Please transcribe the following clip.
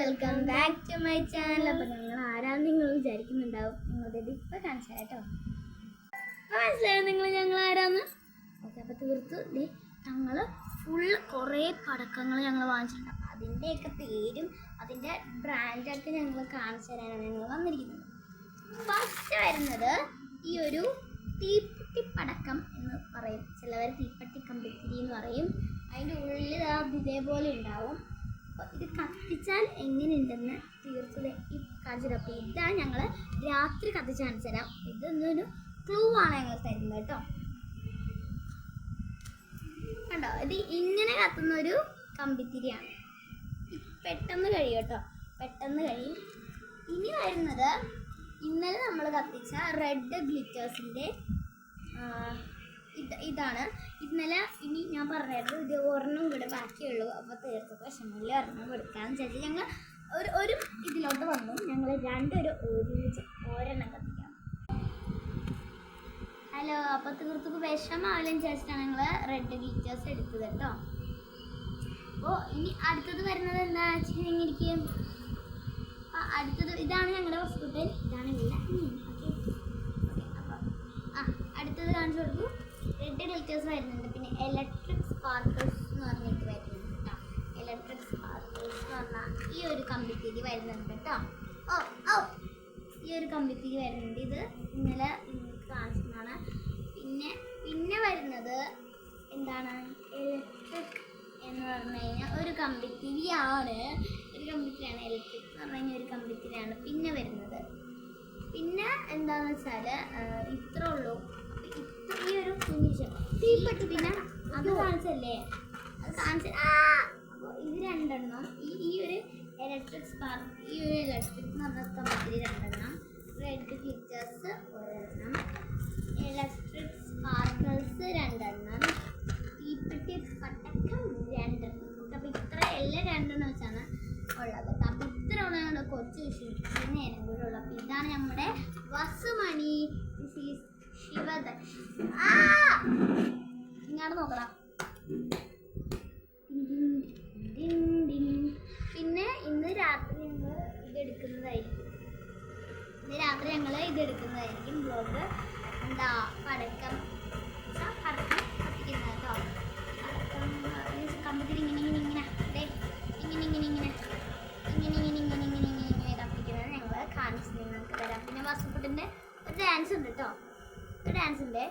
Welcome back to my channel. അപ്പോൾ ഞങ്ങൾ ആരാന്ന് നിങ്ങൾ വിചാരിക്കുന്നുണ്ടാവും. നിങ്ങളുടെ ഇപ്പോൾ കാണിച്ചു കേട്ടോ. അപ്പോൾ മനസ്സിലായോ ഞങ്ങൾ ആരാന്ന്? ഓക്കെ, അപ്പോൾ തീർത്തു. ഞങ്ങൾ ഫുൾ കുറേ പടക്കങ്ങൾ ഞങ്ങൾ വാങ്ങിച്ചിട്ടുണ്ട്. അതിൻ്റെയൊക്കെ പേരും അതിൻ്റെ ബ്രാൻഡൊക്കെ ഞങ്ങൾ കാണിച്ചു തരാനാണ് ഞങ്ങൾ വന്നിരിക്കുന്നത്. ഫസ്റ്റ് വരുന്നത് ഈ ഒരു തീപ്പെട്ടി പടക്കം എന്ന് പറയും, ചിലവർ തീപ്പെട്ടി കമ്പിത്തിരി എന്ന് പറയും. അതിൻ്റെ ഉള്ളിൽ ഇതേപോലെ ഉണ്ടാവും. അപ്പോൾ ഇത് കത്തിച്ചാൽ എങ്ങനെയുണ്ടെന്ന് തീർച്ചയായും ഈ കാണിച്ചു. അപ്പോൾ ഇതാണ് ഞങ്ങൾ രാത്രി കത്തിച്ച് കാണിച്ചു തരാം. ഇതൊന്നൊരു ക്ലൂ ആണ് ഞങ്ങൾ തരുന്നത് കേട്ടോ. കണ്ടോ, ഇത് ഇങ്ങനെ കത്തുന്നൊരു കമ്പിത്തിരിയാണ്. പെട്ടെന്ന് കഴിയും കേട്ടോ, പെട്ടെന്ന് കഴിയും. ഇനി വരുന്നത് ഇന്നലെ നമ്മൾ കത്തിച്ച റെഡ് ഗ്ലിറ്റേഴ്സിൻ്റെ ഇതാണ്. ഇന്നലെ ഇനി ഞാൻ പറഞ്ഞായിരുന്നു ഇത് ഒരെണ്ണം കൂടെ ബാക്കിയുള്ളൂ. അപ്പോൾ തീർച്ച വിഷമമില്ല, ഒരെണ്ണം എടുക്കാമെന്ന് വിചാരിച്ചു ഞങ്ങൾ ഒരു ഇതിലോട്ട് വന്നു. ഞങ്ങൾ രണ്ടൊരു ഒരുമിച്ച് ഒരെണ്ണം കത്തിക്കാം. ഹലോ, അപ്പോൾ തീർച്ചക്ക് വിഷമാവില്ലെന്ന് വിചാരിച്ചിട്ടാണ് ഞങ്ങൾ റെഡ് ഗ്ലിറ്റേഴ്സ് എടുത്തത് കേട്ടോ. അപ്പോൾ ഇനി അടുത്തത് വരുന്നത് എന്താ വെച്ചിട്ടുണ്ടെങ്കിൽ അടുത്തത് ഇതാണ് ഞങ്ങളുടെ ഹോസ്പിറ്റൽ. ഇതാണ് ഇല്ല. Okay okay. അപ്പോൾ അടുത്തത് കാണിച്ചു കൊടുക്കൂ. റെഡ് ഗ്ലിറ്റേഴ്സ് വരുന്നുണ്ട്. പിന്നെ ഇലക്ട്രിക് സ്പാർക്കിൾസ് എന്ന് പറഞ്ഞിട്ട് വരുന്നുണ്ട് കേട്ടോ. ഇലക്ട്രിക് സ്പാർക്കിൾസ് എന്ന് പറഞ്ഞാൽ ഈ ഒരു കമ്പിത്തിരി വരുന്നുണ്ട് കേട്ടോ. ഈ ഒരു കമ്പിത്തിരി വരുന്നുണ്ട്. ഇത് ഇന്നലെ നിങ്ങൾക്ക് കാണിച്ചതാണ്. പിന്നെ വരുന്നത് എന്താണ്, ഇലക്ട്രിക് എന്ന് പറഞ്ഞു കഴിഞ്ഞാൽ ഒരു കമ്പിത്തിരിയാണ്. ഇലക്ട്രിക് എന്ന് പറഞ്ഞു കഴിഞ്ഞാൽ ഒരു കമ്പിത്തിരിയാണ്. പിന്നെ വരുന്നത് പിന്നെ എന്താണെന്ന് വെച്ചാൽ ഇത്രേ ഉള്ളൂ. അപ്പോൾ ഈ ഒരു കുഞ്ഞിച്ച തീപ്പെട്ടി പിന്നെ അത് കാണിച്ചല്ലേ, അത് കാണിച്ച. അപ്പോൾ ഇത് രണ്ടെണ്ണം, ഈ ഒരു ഇലക്ട്രിക് സ്പാർക്ക്, ഈ ഒരു ഇലക്ട്രിക് എന്ന് പറഞ്ഞ കമ്പിത്തിരി രണ്ടെണ്ണം, റെഡ് ഗ്ലിറ്റേഴ്സ് ഒരെണ്ണം, ഇലക്ട്രിക് സ്പാർക്കിൾസ് രണ്ടെണ്ണം, തീപ്പെട്ടി പടക്കം രണ്ടെണ്ണം. അപ്പോൾ ഇത്ര എല്ലാം രണ്ടെണ്ണം വെച്ചാണ് ഉള്ളത്. അപ്പോൾ ഇത്ര ഉള്ളതാണ് കൊച്ചു നേരം കൂടെ ഉള്ളത്. അപ്പോൾ ഇതാണ് നമ്മുടെ വസുമണി. This is ശിവദക്ഷ. ഇങ്ങോട്ട് നോക്കണം. പിന്നെ ഇന്ന് രാത്രി ഞങ്ങൾ ഇതെടുക്കുന്നതായിരിക്കും. ബ്ലോഗ് എന്താ പടക്കം കത്തിക്കുന്നത് കേട്ടോ. പടക്കം കമ്പത്തിൽ ഇങ്ങനെ കത്തിക്കുന്നത് ഞങ്ങൾ കാണിച്ചു നിങ്ങൾക്ക് തരാം. പിന്നെ വാസുക്കുട്ടിൻ്റെ ഒരു ഡാൻസ് ഉണ്ട് കേട്ടോ. ഒരു ഡാൻസ് ഉണ്ട്.